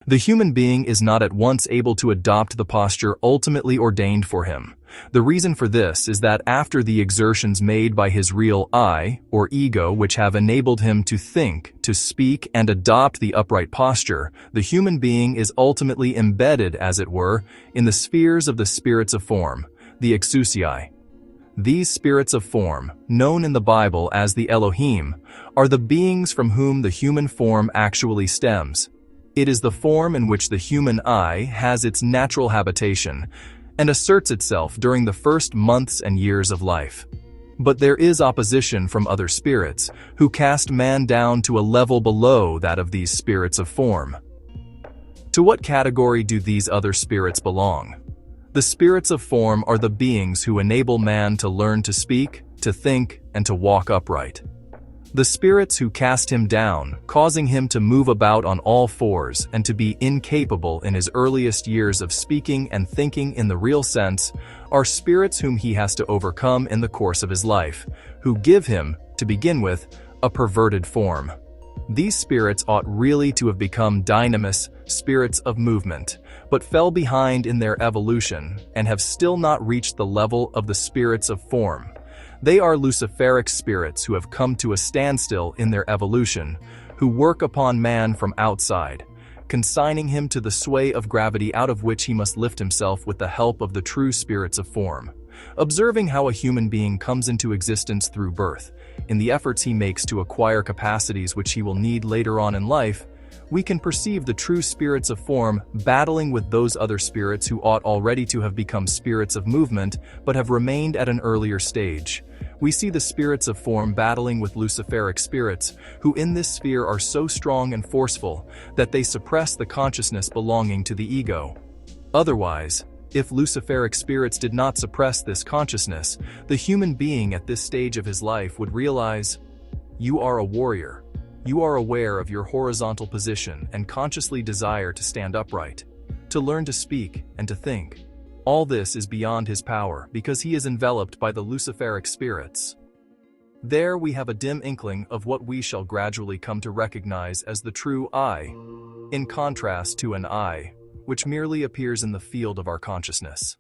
The human being is not at once able to adopt the posture ultimately ordained for him. The reason for this is that after the exertions made by his real I, or ego, which have enabled him to think, to speak, and adopt the upright posture, the human being is ultimately embedded, as it were, in the spheres of the spirits of form, the exousiae. These spirits of form, known in the Bible as the Elohim, are the beings from whom the human form actually stems. It is the form in which the human I has its natural habitation and asserts itself during the first months and years of life. But there is opposition from other spirits, who cast man down to a level below that of these spirits of form. To what category do these other spirits belong? The spirits of form are the beings who enable man to learn to speak, to think, and to walk upright. The spirits who cast him down, causing him to move about on all fours and to be incapable in his earliest years of speaking and thinking in the real sense, are spirits whom he has to overcome in the course of his life, who give him, to begin with, a perverted form. These spirits ought really to have become dynamis, spirits of movement, but fell behind in their evolution and have still not reached the level of the spirits of form. They are Luciferic spirits who have come to a standstill in their evolution, who work upon man from outside, consigning him to the sway of gravity out of which he must lift himself with the help of the true spirits of form. Observing how a human being comes into existence through birth, in the efforts he makes to acquire capacities which he will need later on in life, we can perceive the true spirits of form battling with those other spirits who ought already to have become spirits of movement but have remained at an earlier stage. We see the spirits of form battling with Luciferic spirits, who in this sphere are so strong and forceful that they suppress the consciousness belonging to the ego. Otherwise, if Luciferic spirits did not suppress this consciousness, the human being at this stage of his life would realize, "You are a warrior. You are aware of your horizontal position and consciously desire to stand upright, to learn to speak and to think." All this is beyond his power because he is enveloped by the Luciferic spirits. There we have a dim inkling of what we shall gradually come to recognize as the true I, in contrast to an I, which merely appears in the field of our consciousness.